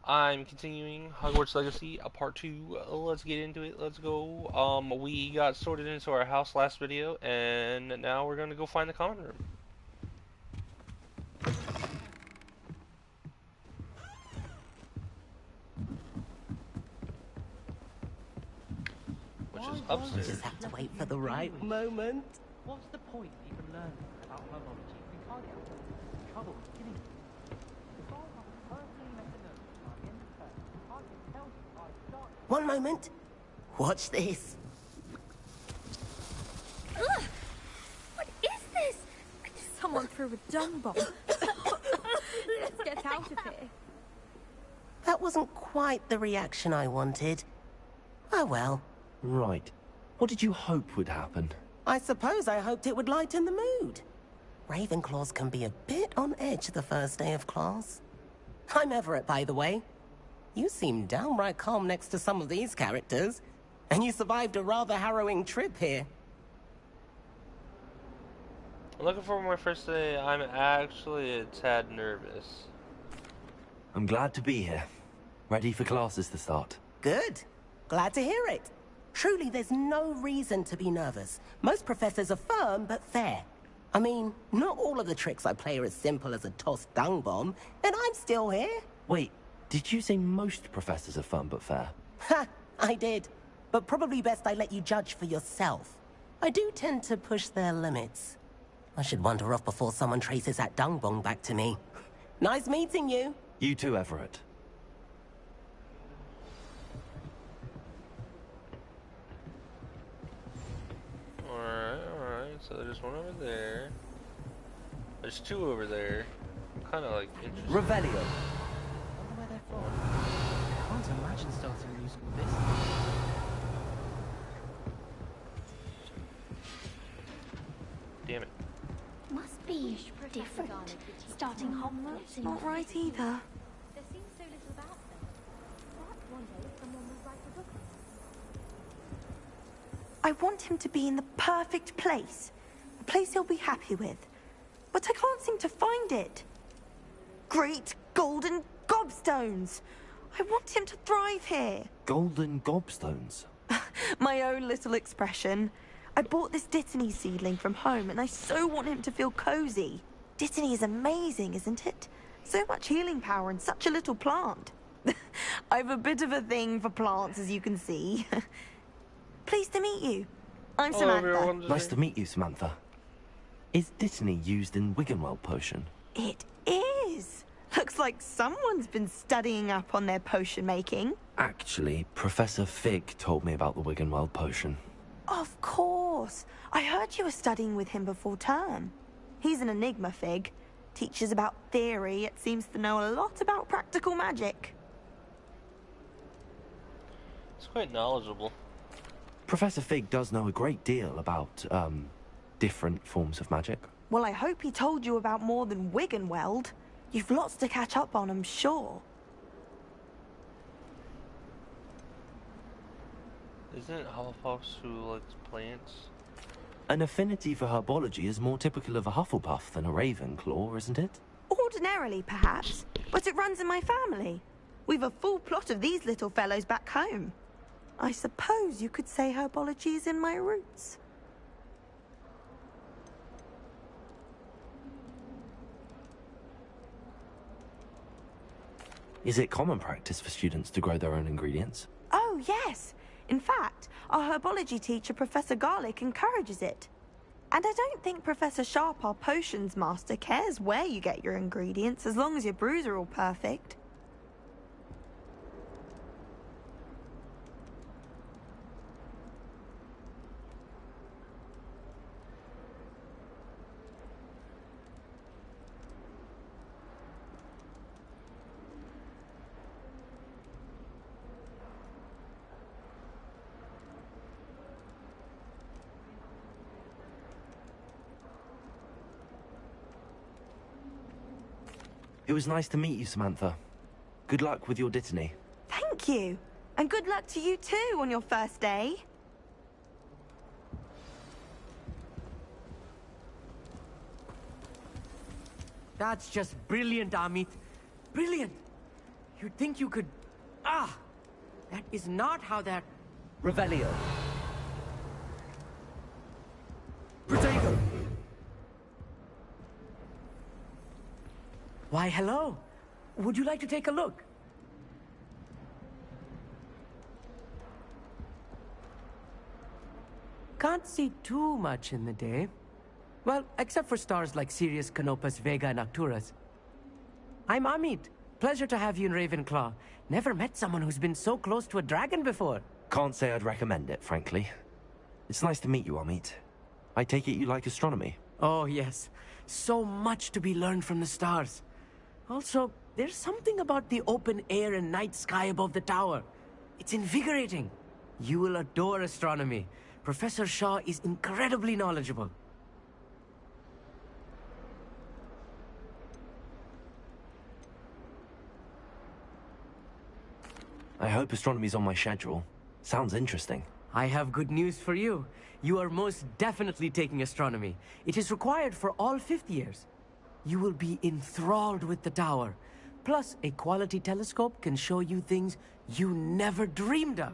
I'm continuing Hogwarts Legacy, part 2. Let's get into it. Let's go. We got sorted into our house last video, and now we're gonna go find the common room. Which is upstairs. Just have to wait for the right moment. What's the point even learning about herbology if we can't get trouble with killing people? If I have personally met the nurse by the end of the term, I can tell you I've got... One moment. Watch this. Ugh! What is this? Someone threw a dung bomb. Let's get out of here. That wasn't quite the reaction I wanted. Oh well. Right. What did you hope would happen? I suppose I hoped it would lighten the mood. Ravenclaws can be a bit on edge the first day of class. I'm Everett, by the way. You seem downright calm next to some of these characters. And you survived a rather harrowing trip here. I'm looking for my first day. I'm actually a tad nervous. I'm glad to be here. Ready for classes to start. Good. Glad to hear it. Truly, there's no reason to be nervous. Most professors are firm, but fair. I mean, not all of the tricks I play are as simple as a tossed dung bomb, and I'm still here. Wait, did you say most professors are fun but fair? Ha! I did. But probably best I let you judge for yourself. I do tend to push their limits. I should wander off before someone traces that dung bomb back to me. Nice meeting you. You too, Everett. Alright. So there's one over there. There's two over there. I'm kind of like interested. Revelio. I wonder where they're from. I can't imagine starting a new school this. Damn it. Must be different. Starting Hogwarts not right either. There seems so little about them. Perhaps one day someone will write a book on them. I want him to be in the perfect place. A place he'll be happy with. But I can't seem to find it. Great golden gobstones! I want him to thrive here. Golden gobstones. My own little expression. I bought this Dittany seedling from home and I so want him to feel cozy. Dittany is amazing, isn't it? So much healing power in such a little plant. I've a bit of a thing for plants, as you can see. Pleased to meet you. I'm Samantha. Nice to meet you, Samantha. Is Dittany used in Wiggenweld potion? It is. Looks like someone's been studying up on their potion making. Actually, Professor Fig told me about the Wiggenweld potion. Of course. I heard you were studying with him before term. He's an enigma, Fig. Teaches about theory, yet seems to know a lot about practical magic. It's quite knowledgeable. Professor Fig does know a great deal about, different forms of magic. Well, I hope he told you about more than Wiggenweld. You've lots to catch up on, I'm sure. Isn't it Hufflepuffs who likes plants? An affinity for herbology is more typical of a Hufflepuff than a Ravenclaw, isn't it? Ordinarily, perhaps, but it runs in my family. We've a full plot of these little fellows back home. I suppose you could say herbology is in my roots. Is it common practice for students to grow their own ingredients? Oh, yes. In fact, our herbology teacher, Professor Garlick, encourages it. And I don't think Professor Sharp, our potions master, cares where you get your ingredients, as long as your brews are all perfect. It was nice to meet you, Samantha. Good luck with your Dittany. Thank you. And good luck to you too on your first day. That's just brilliant, Amit. Brilliant. You'd think you could... Ah! That is not how that... Revelio. Protego! Why, hello. Would you like to take a look? Can't see too much in the day. Well, except for stars like Sirius, Canopus, Vega, and Arcturus. I'm Amit. Pleasure to have you in Ravenclaw. Never met someone who's been so close to a dragon before. Can't say I'd recommend it, frankly. It's nice to meet you, Amit. I take it you like astronomy? Oh, yes. So much to be learned from the stars. Also, there's something about the open air and night sky above the tower. It's invigorating. You will adore astronomy. Professor Shaw is incredibly knowledgeable. I hope astronomy's on my schedule. Sounds interesting. I have good news for you. You are most definitely taking astronomy. It is required for all fifth years. You will be enthralled with the tower. Plus, a quality telescope can show you things you never dreamed of.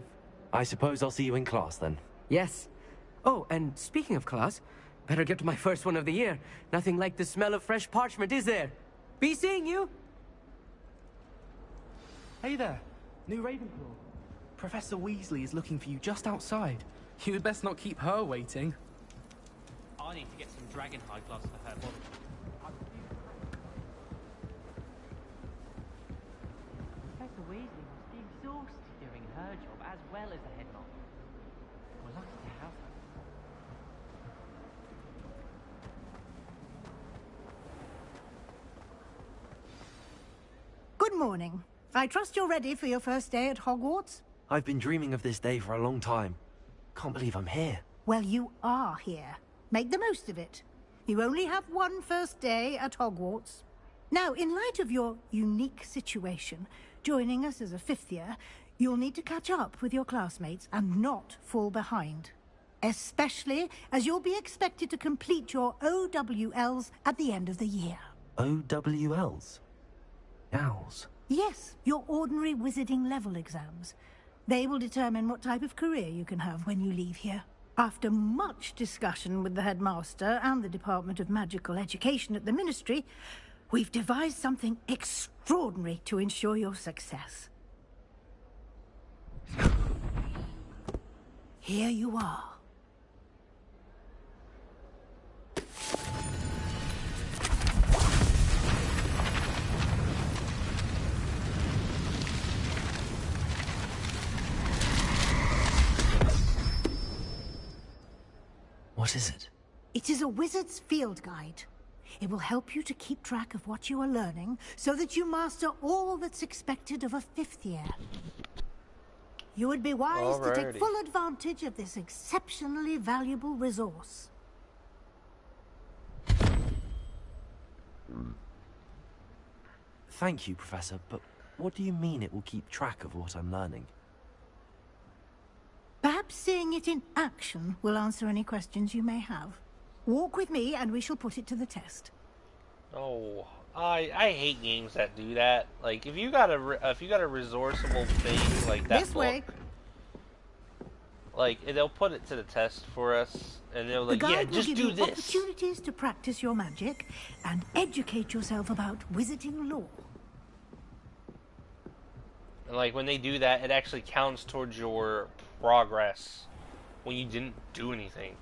I suppose I'll see you in class then. Yes. Oh, and speaking of class, better get to my first one of the year. Nothing like the smell of fresh parchment, is there? Be seeing you! Hey there, new Ravenclaw. Professor Weasley is looking for you just outside. You had best not keep her waiting. I need to get some dragon high gloves for her body. Professor Weasley must be exhausted doing her job as well as the headmaster. We're lucky to have her. Good morning. I trust you're ready for your first day at Hogwarts? I've been dreaming of this day for a long time. Can't believe I'm here. Well, you are here. Make the most of it. You only have one first day at Hogwarts. Now, in light of your unique situation, joining us as a fifth year, you'll need to catch up with your classmates and not fall behind. Especially as you'll be expected to complete your OWLs at the end of the year. OWLs? Owls? Yes, your ordinary wizarding level exams. They will determine what type of career you can have when you leave here. After much discussion with the headmaster and the Department of Magical Education at the Ministry, we've devised something extraordinary to ensure your success. Here you are. What is it? It is a wizard's field guide. It will help you to keep track of what you are learning so that you master all that's expected of a fifth year. You would be wise to take full advantage of this exceptionally valuable resource. Thank you, Professor, but what do you mean it will keep track of what I'm learning? Perhaps seeing it in action will answer any questions you may have. Walk with me and we shall put it to the test. Oh, I hate games that do that. Like, if you got a resourceable thing like that this way. Like, they'll put it to the test for us, and they'll like, the yeah, guide just will do give you this. opportunities to practice your magic and educate yourself about wizarding lore. And like when they do that, it actually counts towards your progress when you didn't do anything.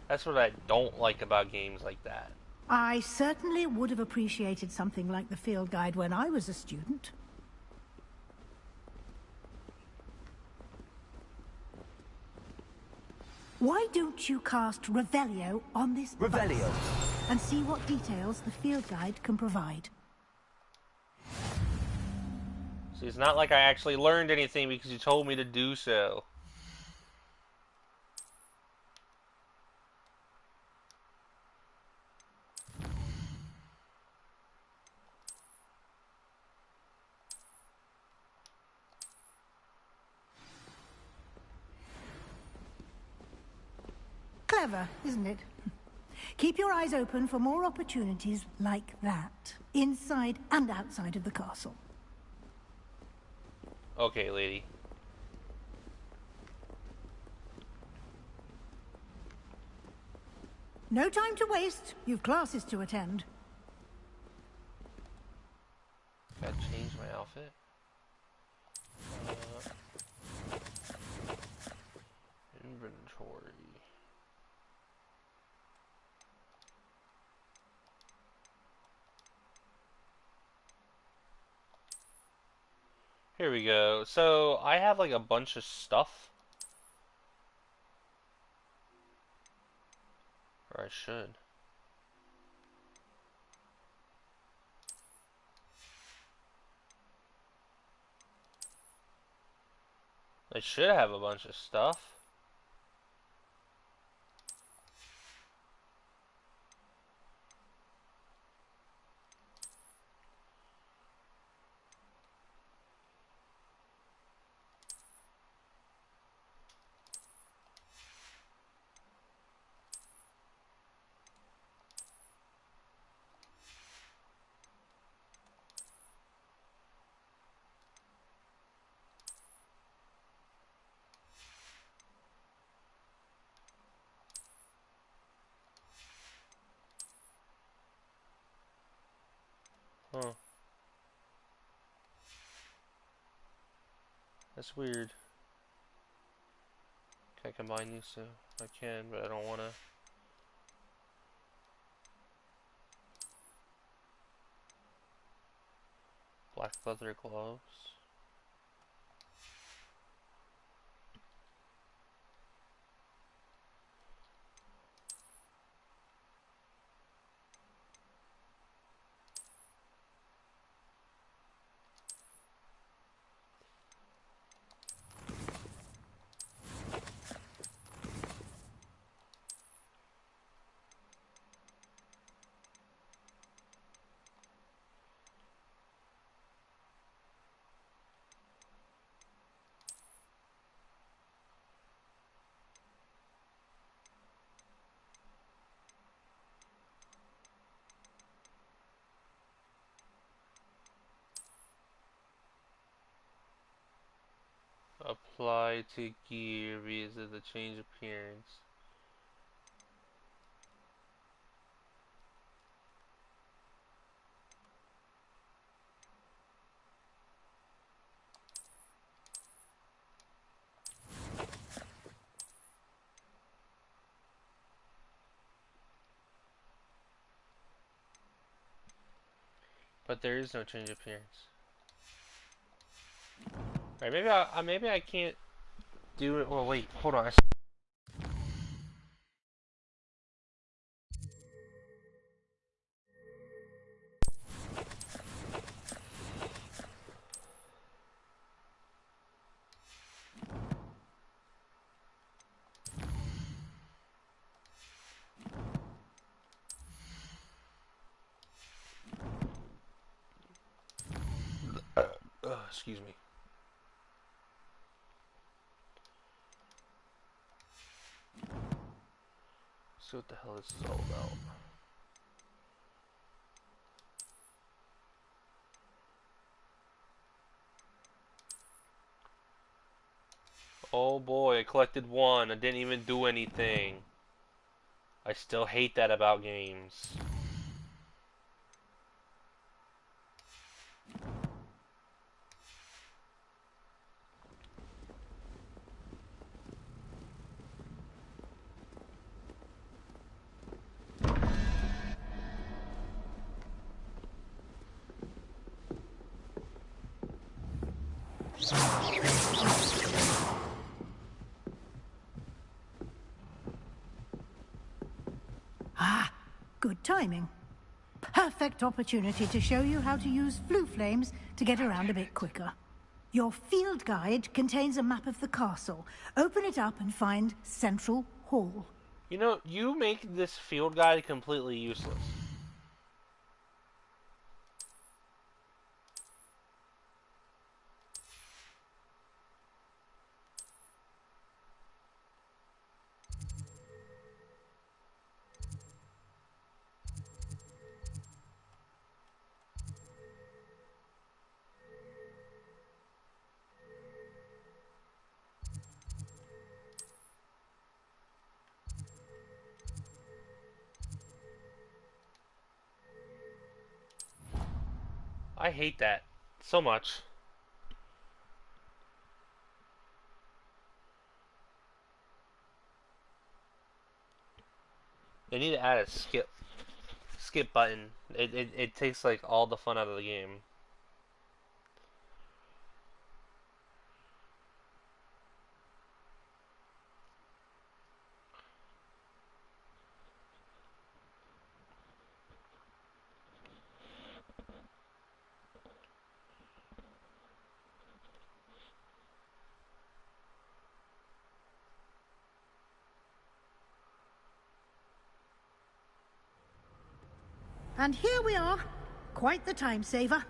That's what I don't like about games like that. I certainly would have appreciated something like the field guide when I was a student. Why don't you cast Revelio on this Revelio? bus and see what details the field guide can provide? See, it's not like I actually learned anything because you told me to do so. Clever, isn't it? Keep your eyes open for more opportunities like that, inside and outside of the castle. Okay, lady. No time to waste. You've classes to attend. Gotta change my outfit. Inventory. Here we go. So I have like a bunch of stuff. Or I should. I should have a bunch of stuff. Huh. That's weird. Can I combine these two? I can, but I don't wanna. Black leather gloves. Apply to gear via the change appearance. But there is no change appearance. Alright, maybe I can't do it. Well, wait, hold on. Excuse me. See what the hell this is all about. Oh boy, I collected one. I didn't even do anything. I still hate that about games. Ah, good timing. Perfect opportunity to show you how to use flue flames to get around a bit quicker. Your field guide contains a map of the castle. Open it up and find Central Hall. You know, you make this field guide completely useless. I hate that so much. They need to add a skip button. It takes like all the fun out of the game. And here we are. Quite the time saver.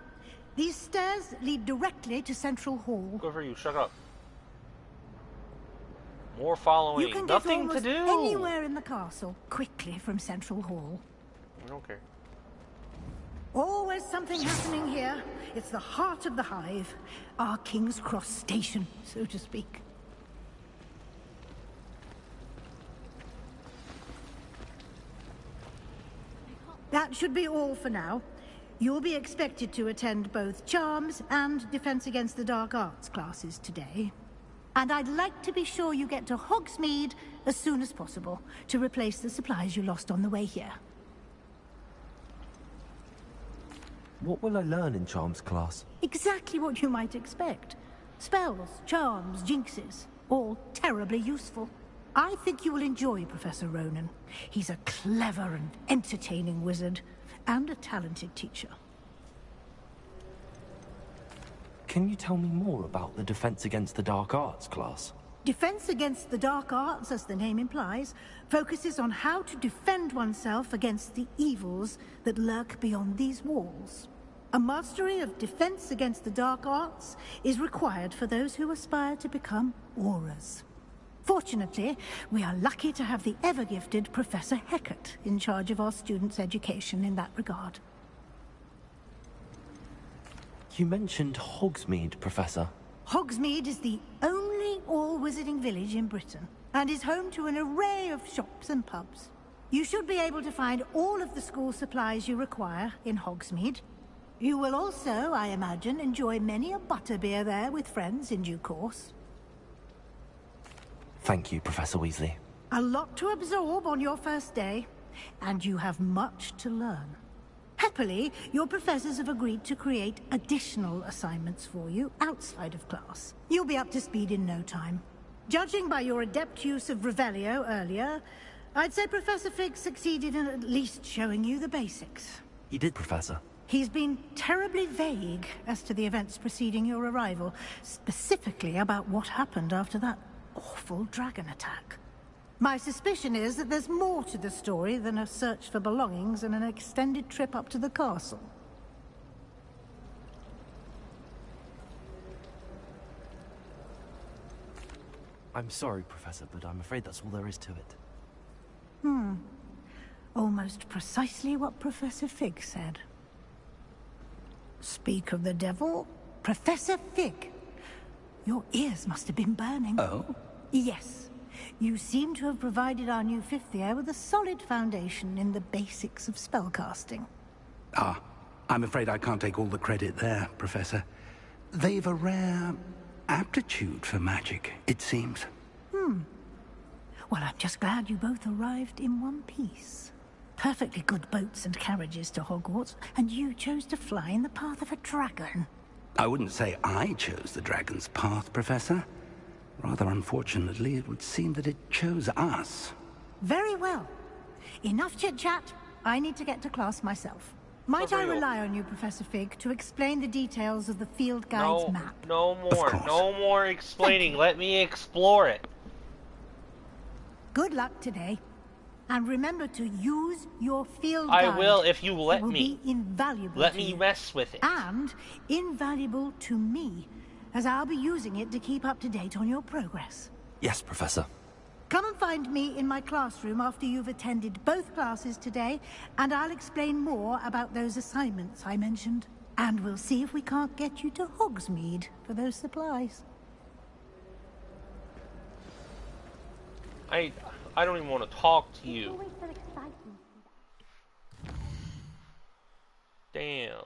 These stairs lead directly to Central Hall. Good for you. Shut up. More following. You can get Nothing to almost do. anywhere in the castle quickly from Central Hall. I don't care. Always something happening here. It's the heart of the hive. Our King's Cross station, so to speak. That should be all for now. You'll be expected to attend both Charms and Defense Against the Dark Arts classes today. And I'd like to be sure you get to Hogsmeade as soon as possible to replace the supplies you lost on the way here. What will I learn in Charms class? Exactly what you might expect. Spells, charms, jinxes, all terribly useful. I think you will enjoy Professor Ronan. He's a clever and entertaining wizard, and a talented teacher. Can you tell me more about the Defense Against the Dark Arts class? Defense Against the Dark Arts, as the name implies, focuses on how to defend oneself against the evils that lurk beyond these walls. A mastery of Defense Against the Dark Arts is required for those who aspire to become Aurors. Fortunately, we are lucky to have the ever-gifted Professor Hecat in charge of our students' education in that regard. You mentioned Hogsmeade, Professor. Hogsmeade is the only all-wizarding village in Britain, and is home to an array of shops and pubs. You should be able to find all of the school supplies you require in Hogsmeade. You will also, I imagine, enjoy many a butterbeer there with friends in due course. Thank you, Professor Weasley. A lot to absorb on your first day, and you have much to learn. Happily, your professors have agreed to create additional assignments for you outside of class. You'll be up to speed in no time. Judging by your adept use of Revelio earlier, I'd say Professor Fig succeeded in at least showing you the basics. He did, Professor. He's been terribly vague as to the events preceding your arrival, specifically about what happened after that awful dragon attack. My suspicion is that there's more to the story than a search for belongings and an extended trip up to the castle. I'm sorry, Professor, but I'm afraid that's all there is to it. Almost precisely what Professor Fig said. Speak of the devil, Professor Fig. Your ears must have been burning. Oh? Yes. You seem to have provided our new fifth year with a solid foundation in the basics of spellcasting. Ah, I'm afraid I can't take all the credit there, Professor. They've a rare aptitude for magic, it seems. Well, I'm just glad you both arrived in one piece. Perfectly good boats and carriages to Hogwarts, and you chose to fly in the path of a dragon. I wouldn't say I chose the dragon's path, Professor. Rather unfortunately, it would seem that it chose us. Very well. Enough chit-chat. I need to get to class myself. Might I rely on you, Professor Fig, to explain the details of the field guide's map? No more. course. No more explaining. Let me explore it. Good luck today. And remember to use your field guide. I will if you let It will me. be invaluable Let to me you. mess with it. And invaluable to me, as I'll be using it to keep up to date on your progress. Yes, Professor. Come and find me in my classroom after you've attended both classes today, and I'll explain more about those assignments I mentioned. And we'll see if we can't get you to Hogsmeade for those supplies. I don't even want to talk to you. Always so exciting. Damn.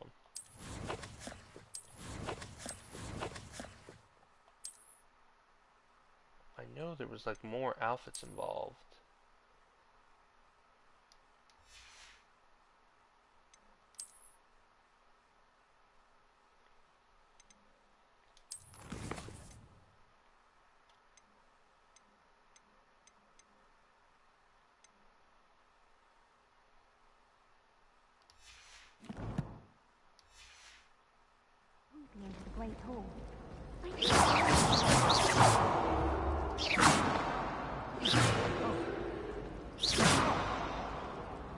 there was like more outfits involved. Into the Great Hall.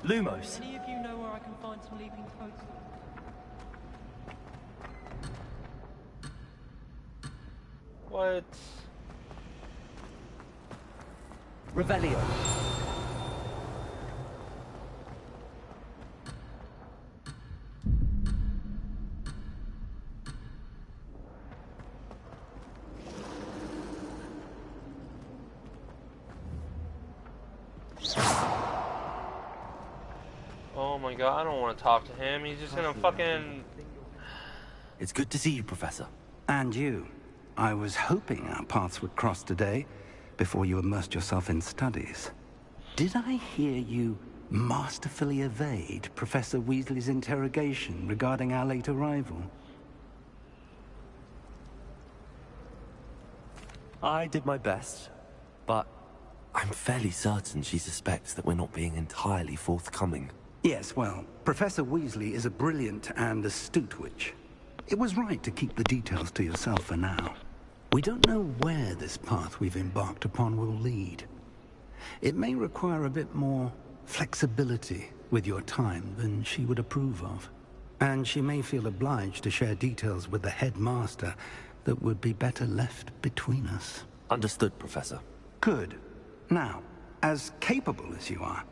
Lumos. Any of you know where I can find some leaping toads? What? Revelio. Oh my god, I don't want to talk to him. He's just gonna fucking... It's good to see you, Professor. And you. I was hoping our paths would cross today, before you immersed yourself in studies. Did I hear you masterfully evade Professor Weasley's interrogation regarding our late arrival? I did my best, but I'm fairly certain she suspects that we're not being entirely forthcoming. Yes, well, Professor Weasley is a brilliant and astute witch. It was right to keep the details to yourself for now. We don't know where this path we've embarked upon will lead. It may require a bit more flexibility with your time than she would approve of. And she may feel obliged to share details with the headmaster that would be better left between us. Understood, Professor. Good. Now, as capable as you are,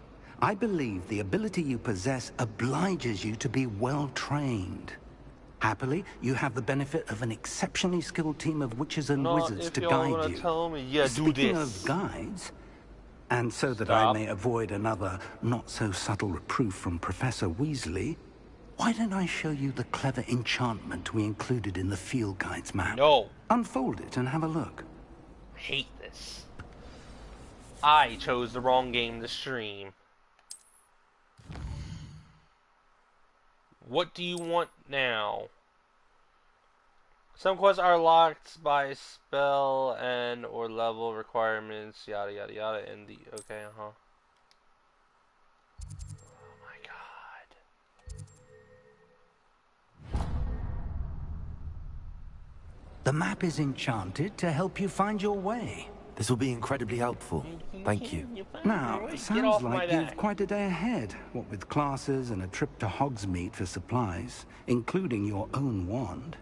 I believe the ability you possess obliges you to be well-trained. Happily, you have the benefit of an exceptionally skilled team of witches and wizards to guide you. Tell me, yeah, Speaking do this. of guides, and so that I may avoid another not-so-subtle reproof from Professor Weasley, why don't I show you the clever enchantment we included in the field guide's map? No. Unfold it and have a look. I hate this. I chose the wrong game to stream. What do you want now? Some quests are locked by spell and or level requirements, yada yada yada, and the okay, Oh my god. The map is enchanted to help you find your way. This will be incredibly helpful. Thank you. Now, it sounds like you've quite a day ahead, what with classes and a trip to Hogsmeade for supplies, including your own wand.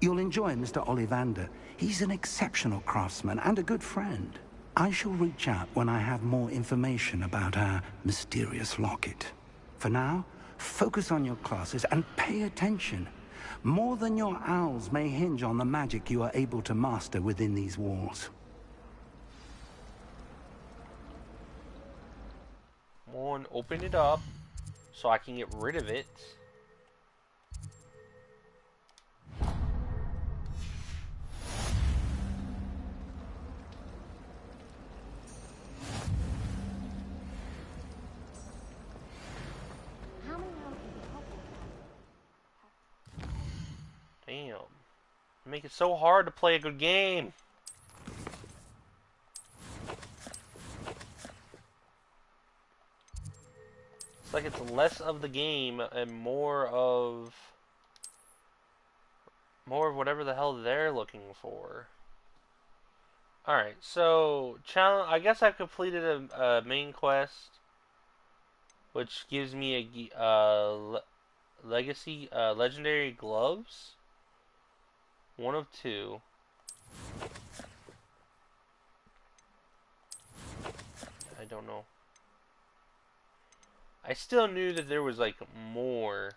You'll enjoy Mr. Ollivander. He's an exceptional craftsman and a good friend. I shall reach out when I have more information about our mysterious locket. For now, focus on your classes and pay attention. More than your owls may hinge on the magic you are able to master within these walls. Come on, open it up so I can get rid of it. How many hours is it? Damn. Make it so hard to play a good game. It's like it's less of the game and more of whatever the hell they're looking for. Alright, so challenge. I guess I've completed a main quest, which gives me a legacy legendary gloves. One of two. I don't know. I still knew that there was like more.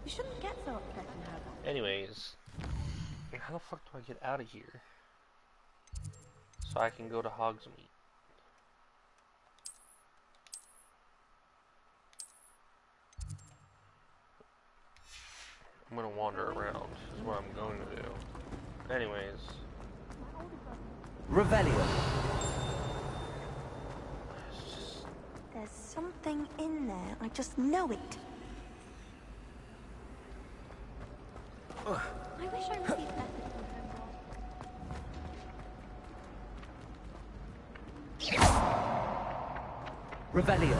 You shouldn't get so upset in her. Anyways, how the fuck do I get out of here? So I can go to Hogsmeade. I'm gonna wander around, is what I'm going to do. Anyways. Revelio. There's something in there. I just know it. I wish I received letters from home. Revelio.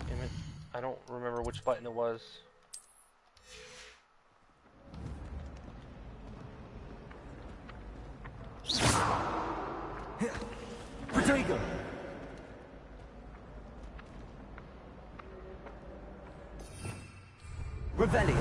Damn it. I don't remember which button it was. Protego. Revelio.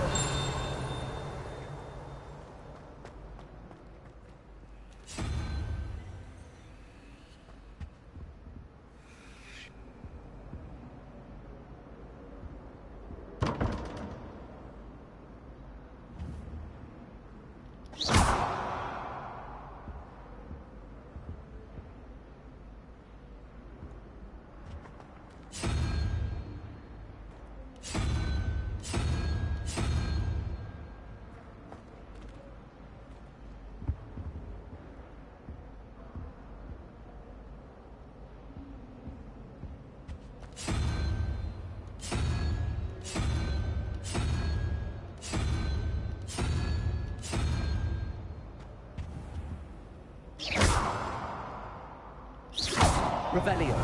Revelio.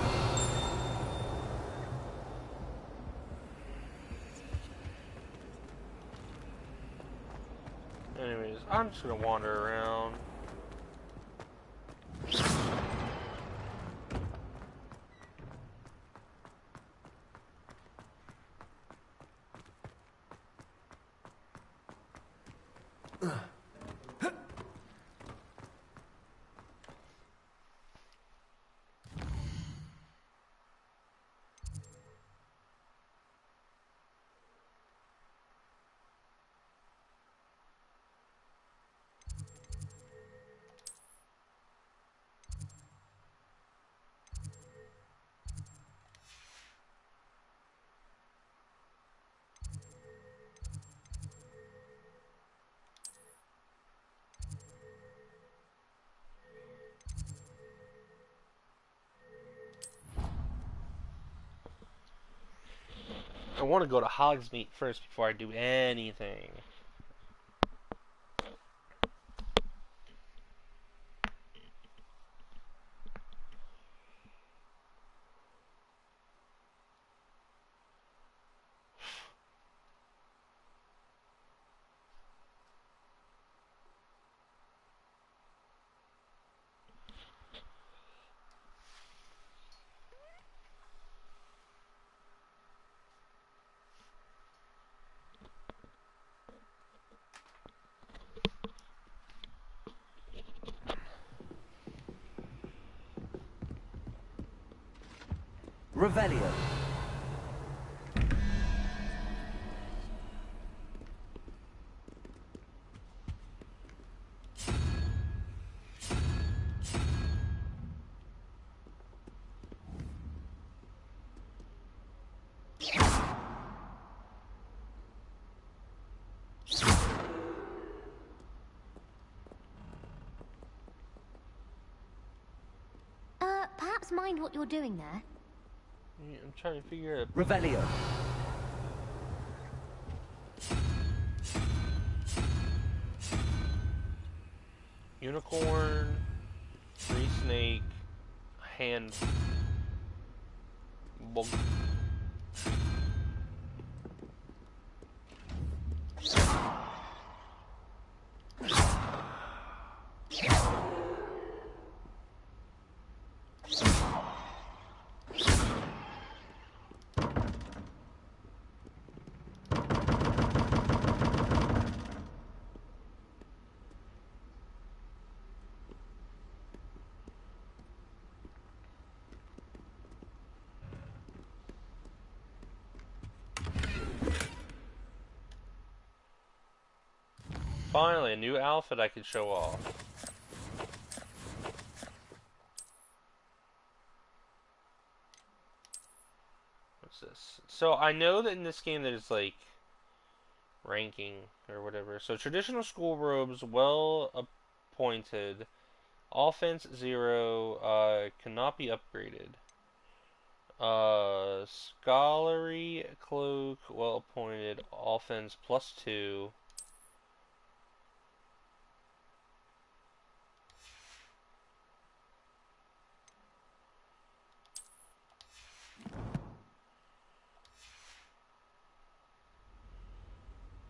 Anyways, I'm just gonna wander around. I want to go to Hogsmeade first before I do anything. Revelio. Perhaps mind what you're doing there. I'm trying to figure out. Revelio. Unicorn, tree snake, hand bug. Finally, a new outfit I can show off. What's this? So I know that in this game there's like ranking or whatever. So traditional school robes, well appointed. Offense 0, cannot be upgraded. Scholarly cloak, well appointed. Offense +2.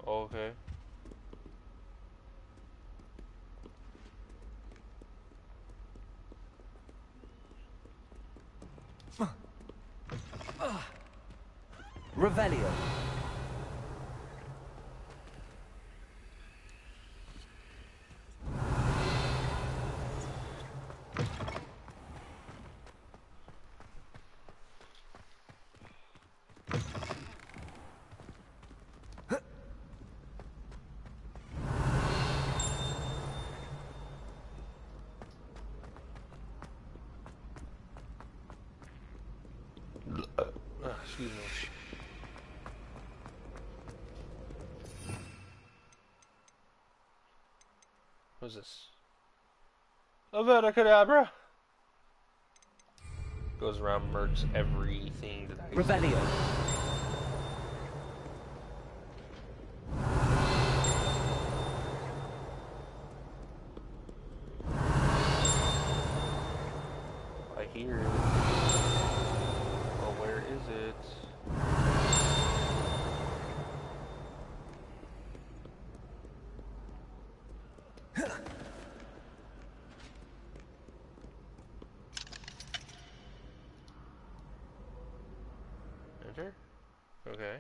Okay. Revelio. Excuse me. What's this? Avada Kedavra! Goes around, murks everything that I Revelio. I hear it. Well, where is it? Enter? Okay.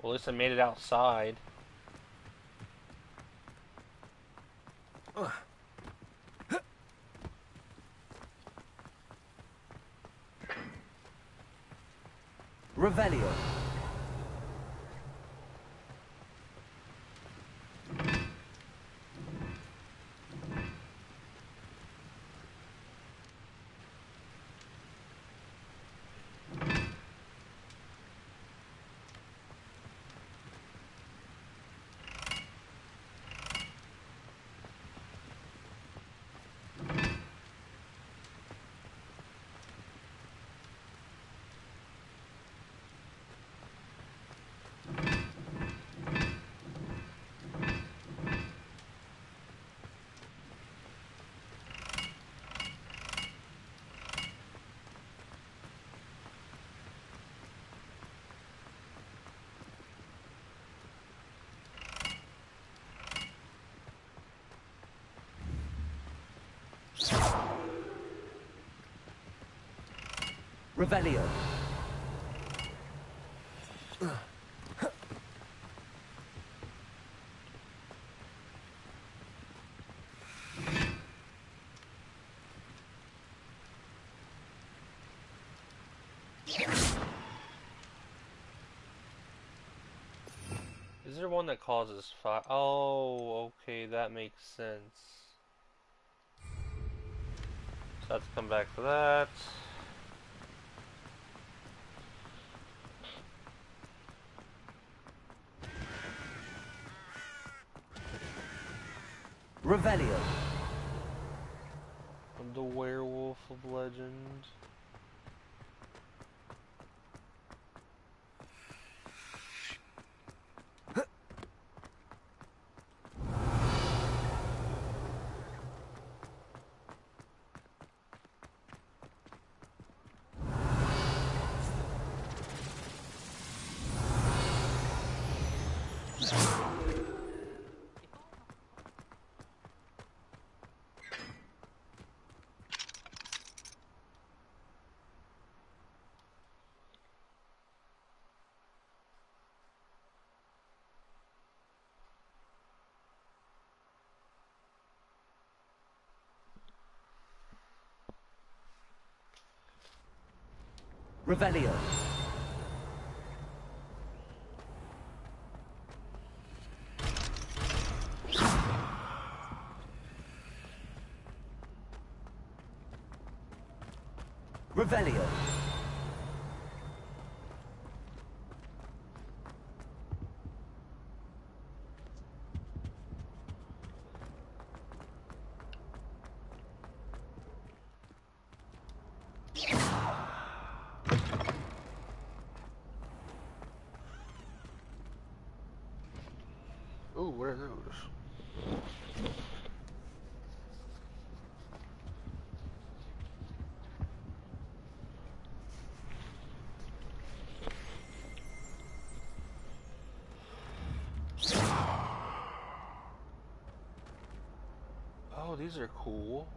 Well, at least I made it outside. Revelio. Revelio. Is there one that causes fire? Oh, okay, that makes sense. So I have to come back for that. Revelio. I'm the werewolf of legend. Revelio. Revelio. Ooh, what are those? Oh, these are cool.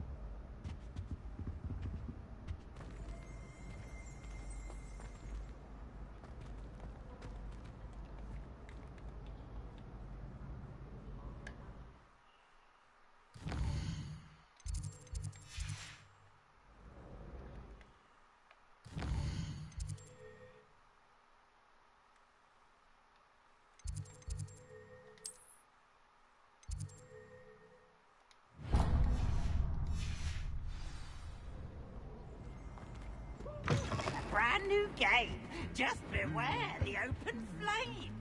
Brand new game. Just beware the open flame.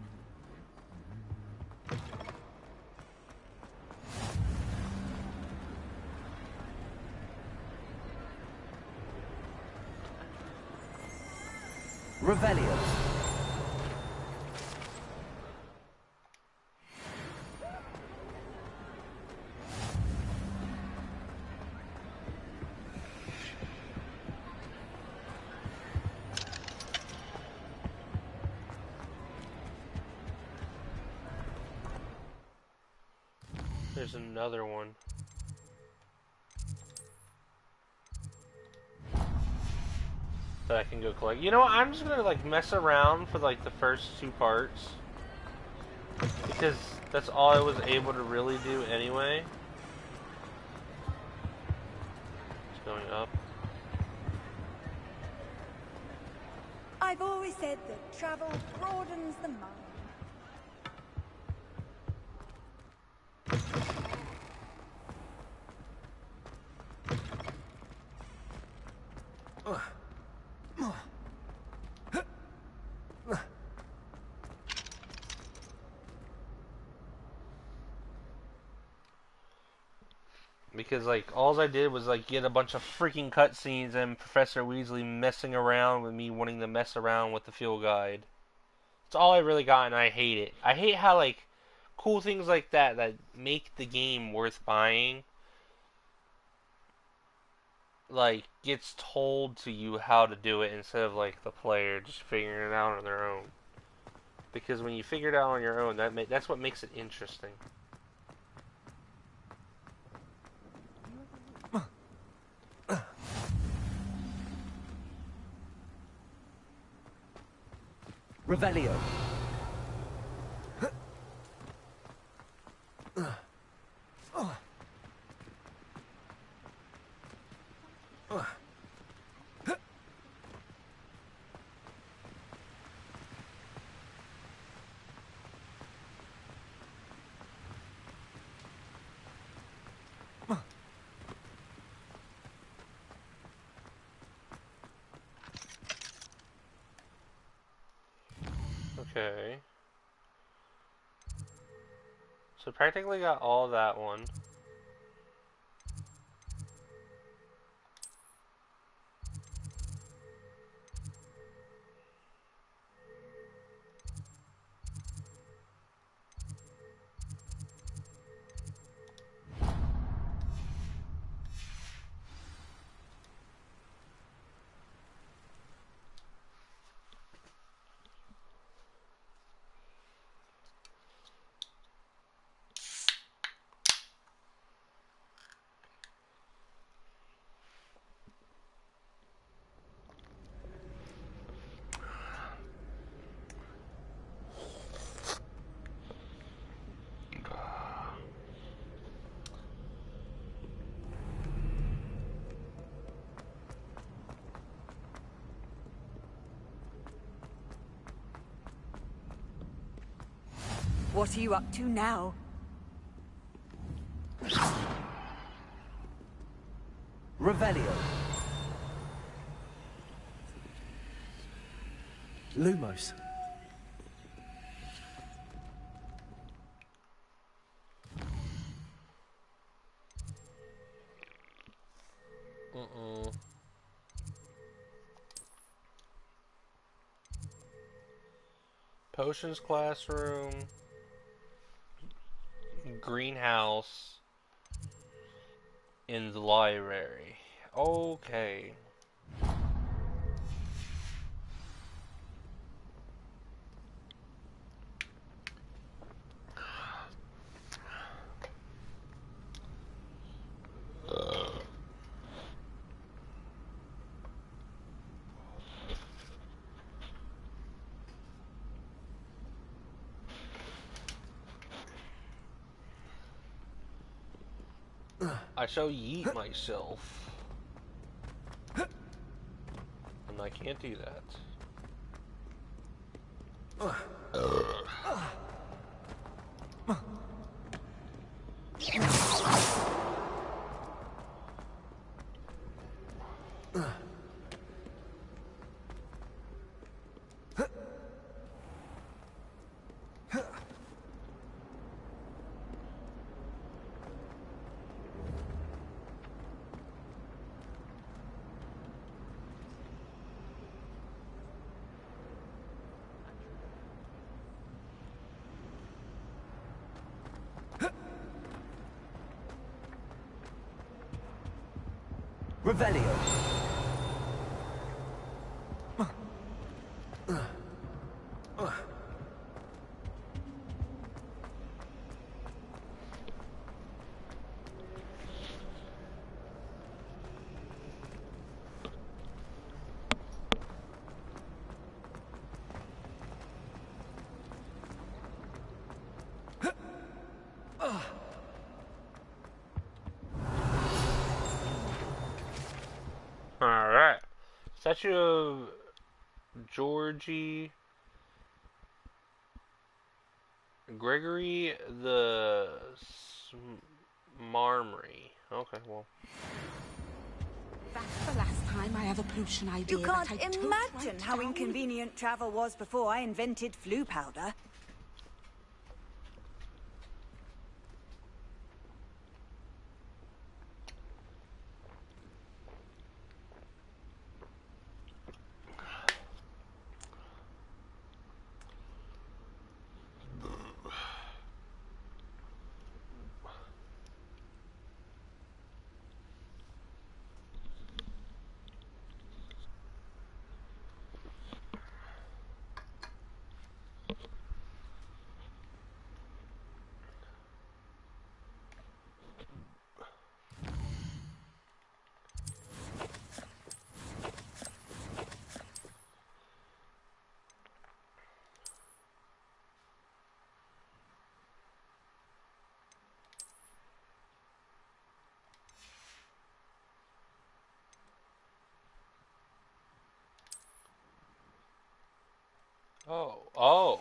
Revelio. There's another one. That I can go collect. You know what? I'm just gonna like mess around for like the first 2 parts. Because that's all I was able to really do anyway. It's going up. I've always said that travel broadens the mind. Because like all I did was like get a bunch of freaking cutscenes and Professor Weasley messing around with me wanting to mess around with the field guide. That's all I really got, and I hate it. I hate how like cool things like that make the game worth buying like gets told to you how to do it instead of like the player just figuring it out on their own. Because when you figure it out on your own, that's what makes it interesting. Revelio. Okay. So practically got all that one. What are you up to now? Revelio. Lumos. Potions classroom. Greenhouse. In the library. Okay. I shall yeet myself. And I can't do that. Revelio. Alright. Statue of Georgie Gregory the Marmory. Okay, well. That's the last time I have a pollution idea. You can't imagine how inconvenient travel was before I invented flu powder. Oh.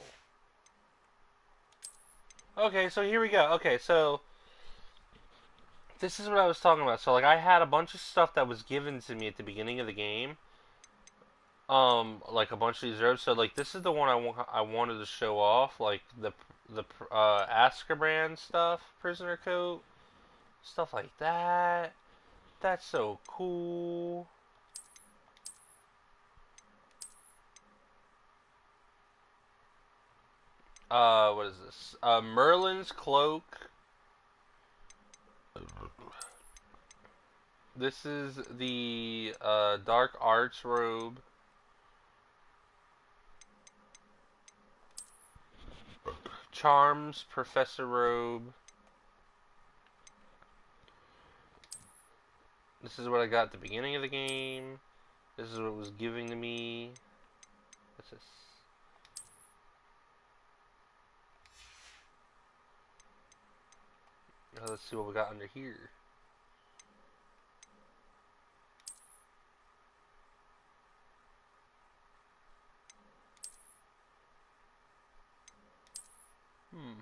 Okay, so here we go. Okay, so this is what I was talking about. So, like, I had a bunch of stuff that was given to me at the beginning of the game. Like a bunch of these herbs. So, like, this is the one I wanted to show off. Like, the Azkaban stuff, prisoner coat, stuff like that. That's so cool. What is this? Merlin's cloak. This is the dark arts robe. Charms professor robe. This is what I got at the beginning of the game. This is what was given to me. What's this? Let's see what we got under here. Hmm.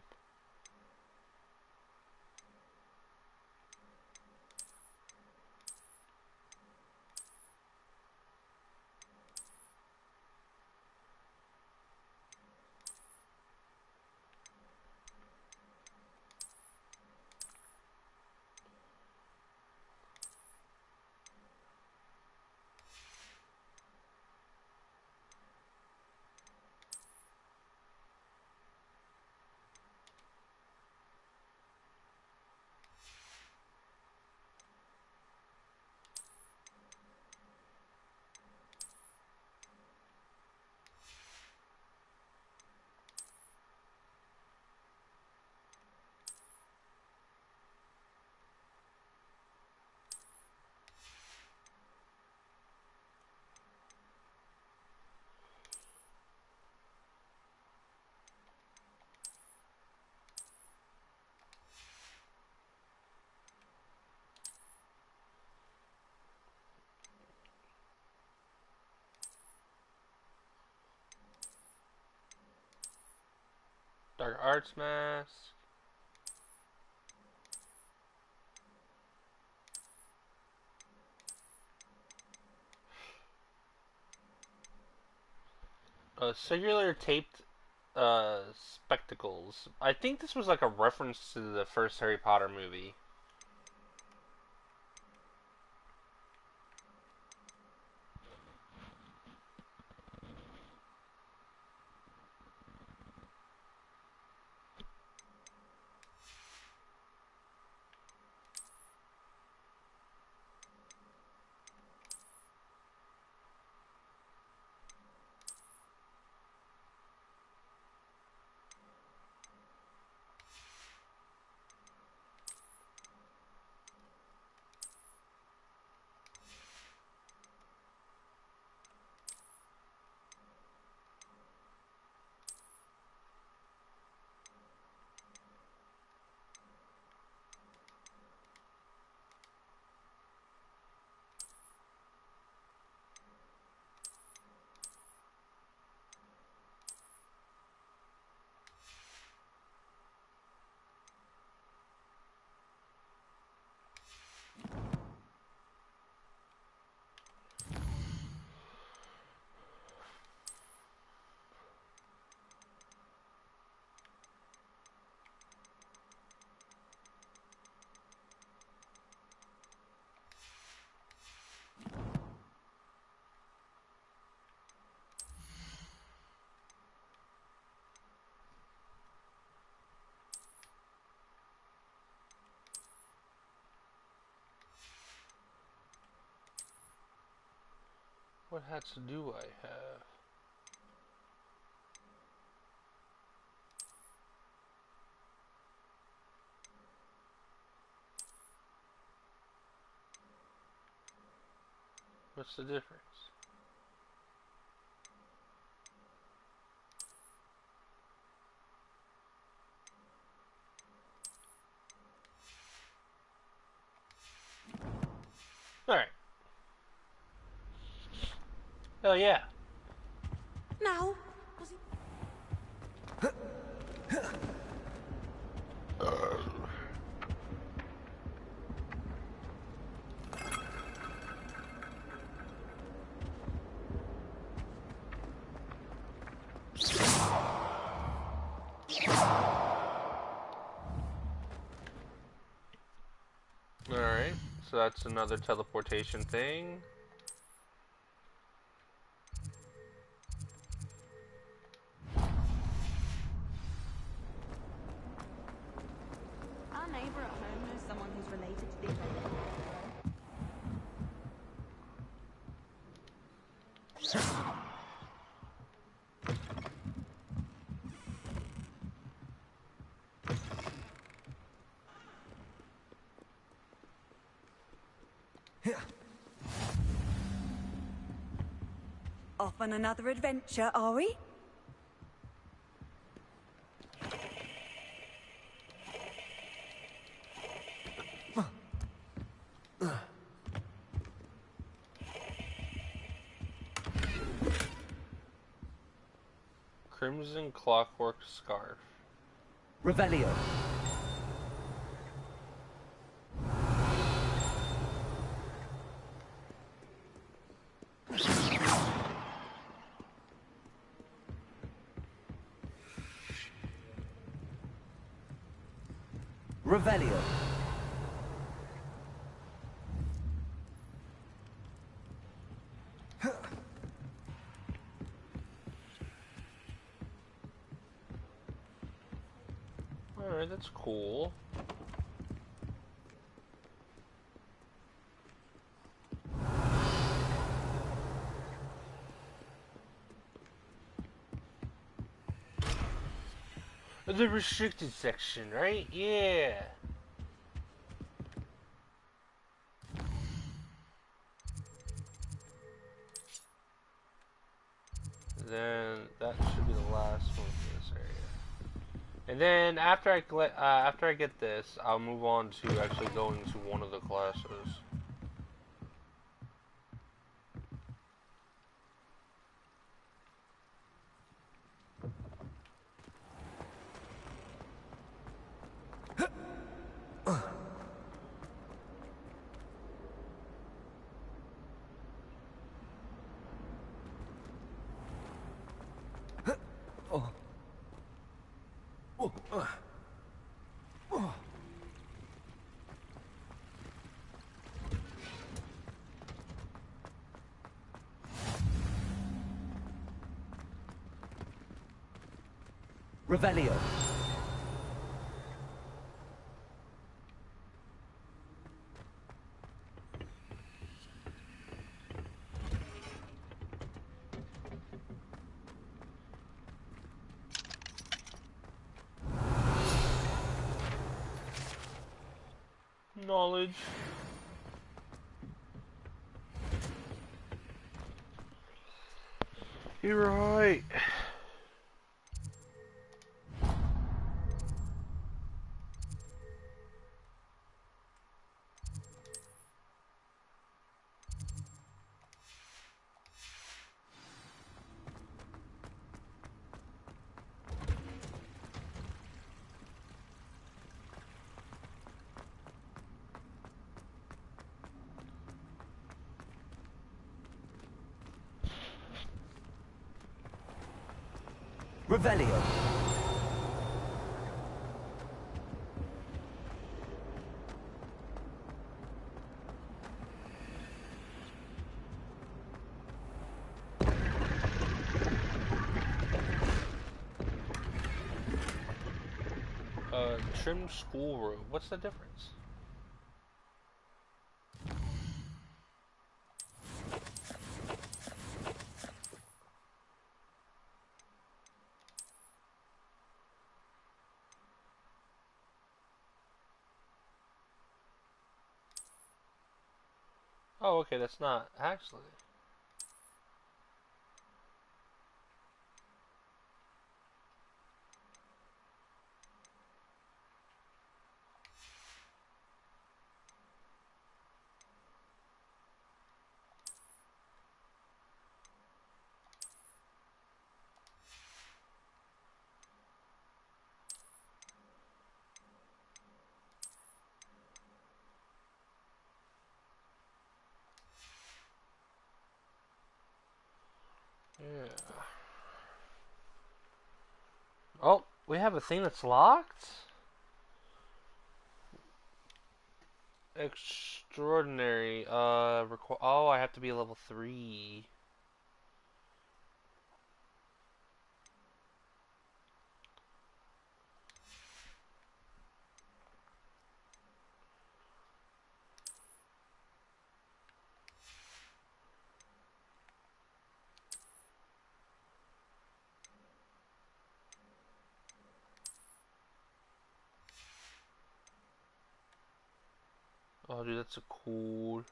Dark Arts Mask. Circular taped spectacles. I think this was like a reference to the first Harry Potter movie. What hats do I have? What's the difference? Alright. Oh yeah. Now, Alright. So that's another teleportation thing. Our neighbour at home knows someone who's related to the off on another adventure, are we? Crimson Clockwork Scarf. Revelio. Revelio. Alright, that's cool. The restricted section, right? Yeah. Then that should be the last one for this area. And then after I get this, I'll move on to actually going to one of the classes. Revelio. Knowledge. You're right. Revelio. Trim school robe. What's the difference? Oh, okay, that's not actually. Yeah. Oh, we have a thing that's locked? Extraordinary. Oh, I have to be level 3. Oh, dude, that's a cool.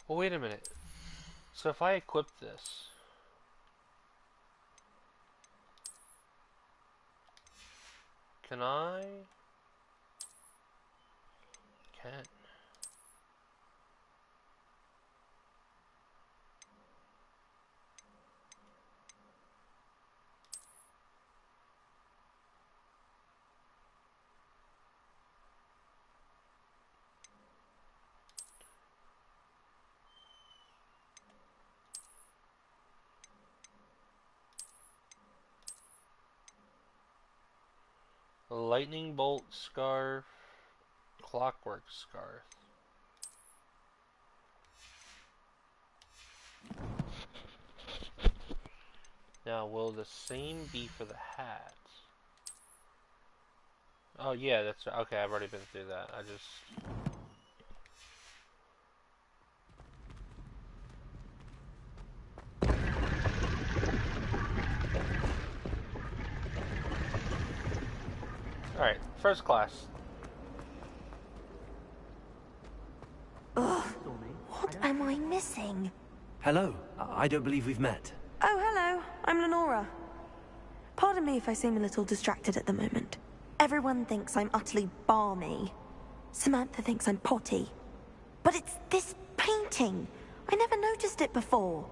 Oh, wait a minute. So if I equip this. Can I? Can't. Lightning bolt scarf, clockwork scarf. Now, will the same be for the hat? Oh yeah, that's okay. I've already been through that. I just. Alright, first class. Ugh, what am I missing? Hello. I don't believe we've met. Oh, hello. I'm Lenora. Pardon me if I seem a little distracted at the moment. Everyone thinks I'm utterly balmy. Samantha thinks I'm potty. But it's this painting. I never noticed it before.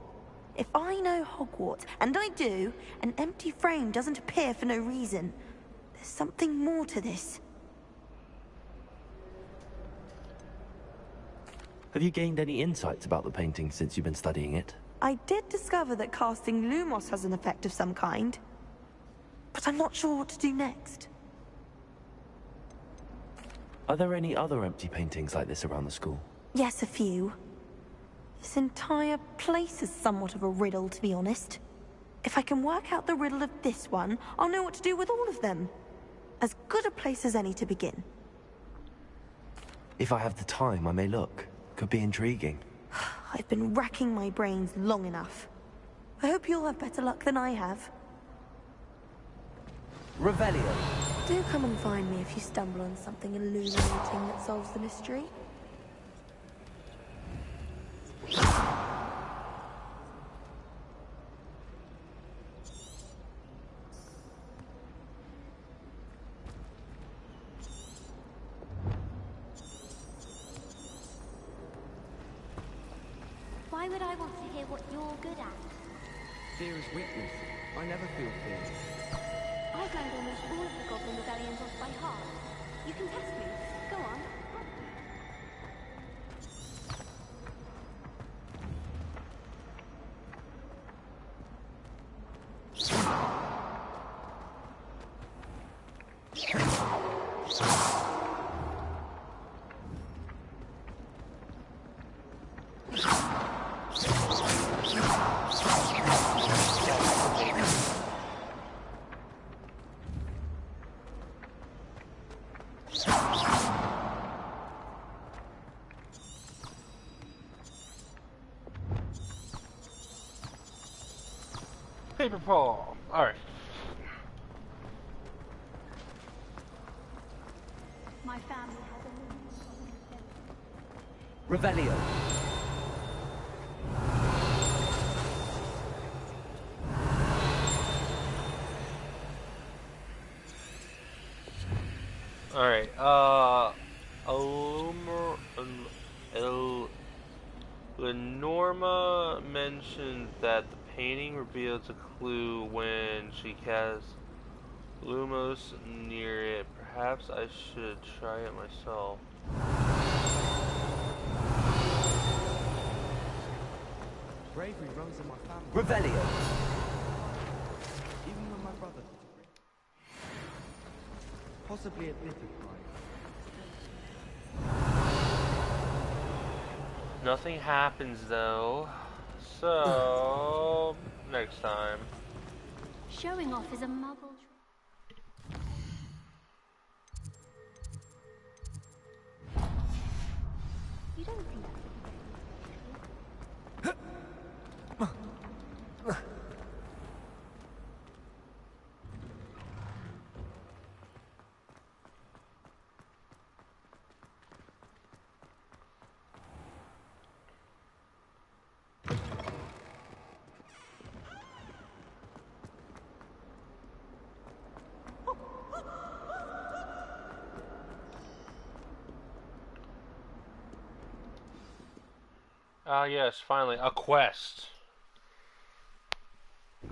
If I know Hogwarts, and I do, an empty frame doesn't appear for no reason. There's something more to this. Have you gained any insights about the painting since you've been studying it? I did discover that casting Lumos has an effect of some kind. But I'm not sure what to do next. Are there any other empty paintings like this around the school? Yes, a few. This entire place is somewhat of a riddle, to be honest. If I can work out the riddle of this one, I'll know what to do with all of them. As good a place as any to begin. If I have the time, I may look. Could be intriguing. I've been racking my brains long enough. I hope you'll have better luck than I have. Revelio. Do come and find me if you stumble on something illuminating that solves the mystery. Why would I want to hear what you're good at? Fear is weakness. I never feel fear. I've learned almost all of the Goblin Rebellions off by heart. You can test me. Go on. Paper Paul. Alright. My family has a Revelio. Alright, Lenorma mentioned that the painting reveals a clue when she casts Lumos near it. Perhaps I should try it myself. Bravery runs in my family. Revelio. Even when my brother... Possibly a bit of pride. Nothing happens though, so next time. Showing off is a muggle. You don't think that's Ah, yes, finally, a quest. Is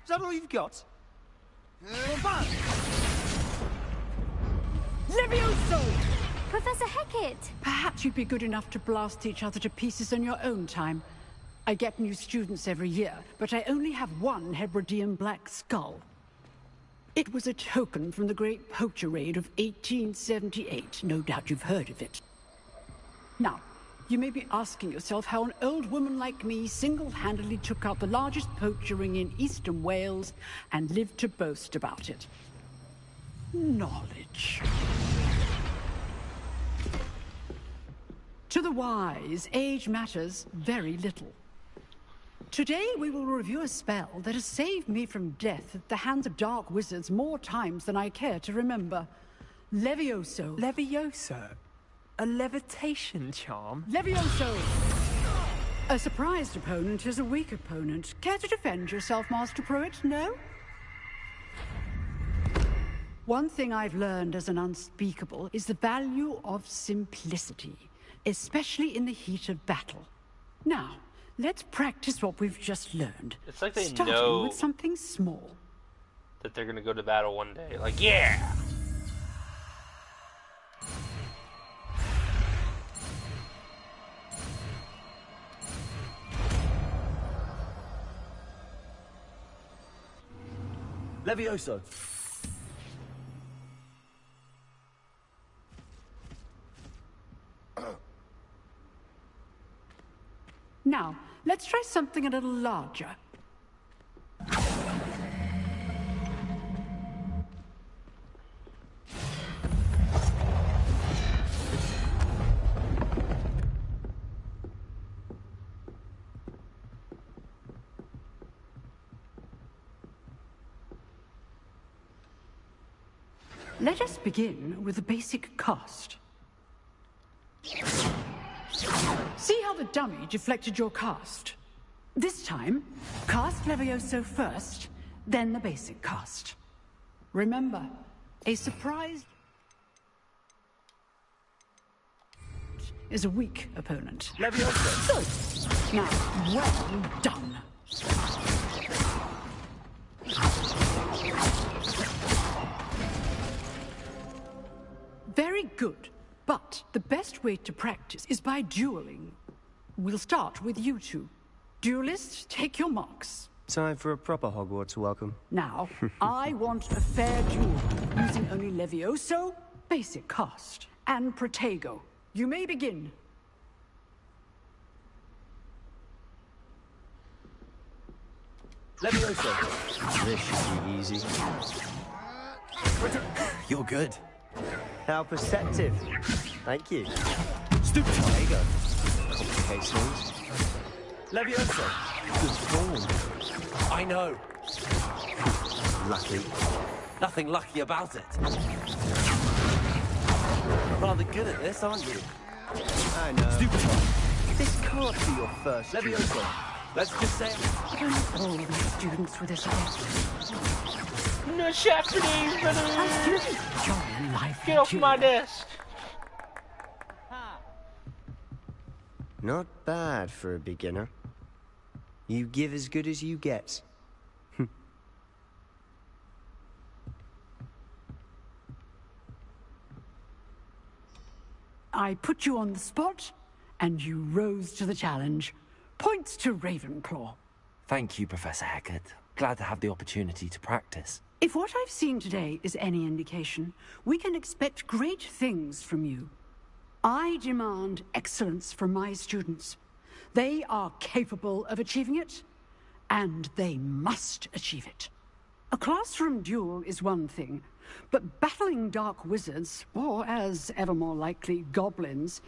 that all you've got? Levioso! Professor Hecat! Perhaps you'd be good enough to blast each other to pieces on your own time. I get new students every year, but I only have one Hebridean black skull. It was a token from the Great Poacher Raid of 1878. No doubt you've heard of it. Now, you may be asking yourself how an old woman like me single-handedly took out the largest poacher ring in eastern Wales and lived to boast about it. Knowledge. To the wise, age matters very little. Today we will review a spell that has saved me from death at the hands of dark wizards more times than I care to remember. Levioso. Levioso? A levitation charm? Levioso! A surprised opponent is a weak opponent. Care to defend yourself, Master Pruitt? No? One thing I've learned as an unspeakable is the value of simplicity, especially in the heat of battle. Now, let's practice what we've just learned. It's like they starting know with something small. that they're gonna go to battle one day. Like, yeah! Levioso. Now, let's try something a little larger. Let us begin with the basic cast. See how the dummy deflected your cast? This time, cast Levioso first, then the basic cast. Remember, a surprise is a weak opponent. Levioso! Good. Now, well done. Very good. But the best way to practice is by dueling. We'll start with you two. Duelists, take your marks. Time for a proper Hogwarts welcome. Now, I want a fair duel, using only Levioso, basic cast, and Protego. You may begin. Levioso. This should be easy. You're good. How perceptive. Thank you. Stupid. There you go. Complicates things. Levioso. Good form. I know. Lucky. Nothing lucky about it. Rather good at this, aren't you? I know. Stupid. This can't be your first Levioso. Let's just say All these students with us again. No Japanese, How do you enjoy life? Get off my desk! Not bad for a beginner. You give as good as you get. I put you on the spot, and you rose to the challenge. Points to Ravenclaw. Thank you, Professor Hecat. Glad to have the opportunity to practice. If what I've seen today is any indication, we can expect great things from you. I demand excellence from my students. They are capable of achieving it, and they must achieve it. A classroom duel is one thing, but battling dark wizards, or as ever more likely, goblins,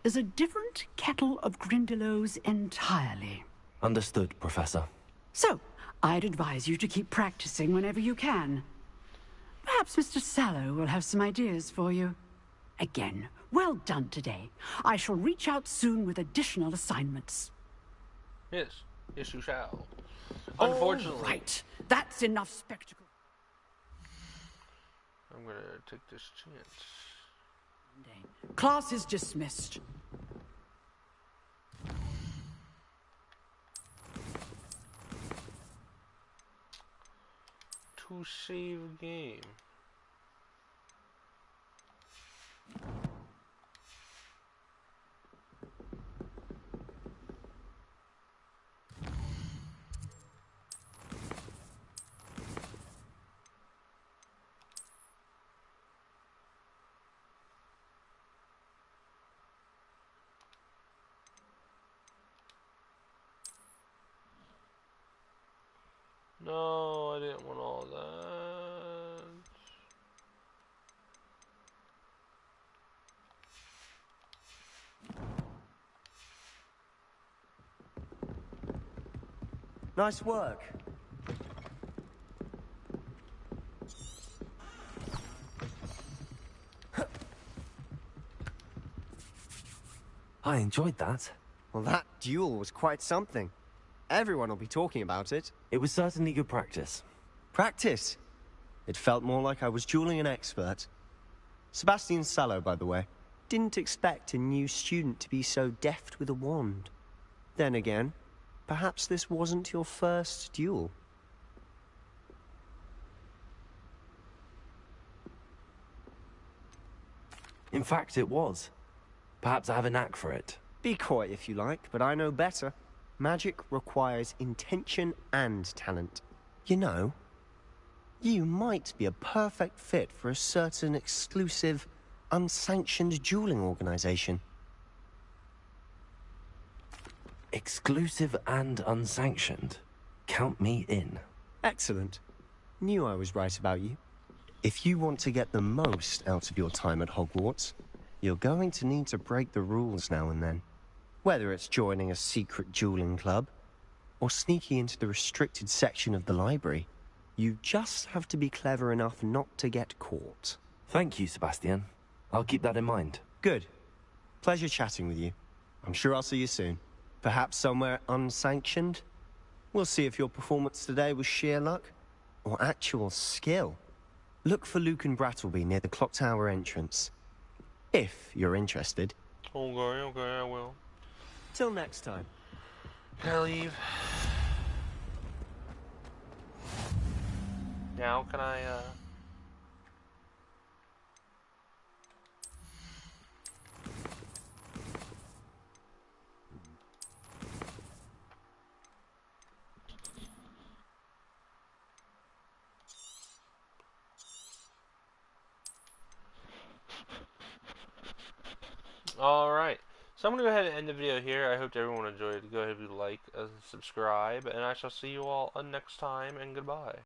is a different kettle of Grindylows entirely. Understood, Professor. So, I'd advise you to keep practicing whenever you can. Perhaps Mr. Sallow will have some ideas for you. Again, well done today. I shall reach out soon with additional assignments. Yes, you shall. Unfortunately. All right. That's enough spectacle. I'm gonna take this chance. Class is dismissed. To save game. No, I didn't want all that. Nice work. I enjoyed that. Well, that duel was quite something. Everyone will be talking about it. It was certainly good practice. Practice? It felt more like I was dueling an expert. Sebastian Sallow, by the way. Didn't expect a new student to be so deft with a wand. Then again, perhaps this wasn't your first duel. In fact, it was. Perhaps I have a knack for it. Be coy if you like, but I know better. Magic requires intention and talent. You know, you might be a perfect fit for a certain exclusive, unsanctioned dueling organization. Exclusive and unsanctioned. Count me in. Excellent. Knew I was right about you. If you want to get the most out of your time at Hogwarts, you're going to need to break the rules now and then. Whether it's joining a secret dueling club, or sneaking into the restricted section of the library, you just have to be clever enough not to get caught. Thank you, Sebastian. I'll keep that in mind. Good. Pleasure chatting with you. I'm sure I'll see you soon. Perhaps somewhere unsanctioned? We'll see if your performance today was sheer luck, or actual skill. Look for Luke and Brattleby near the clock tower entrance. If you're interested. Okay, I will. Till next time. Can I leave? Now can I, Alright, so I'm going to go ahead and end the video here. I hope everyone enjoyed. Go ahead and like, subscribe, and I shall see you all next time, and goodbye.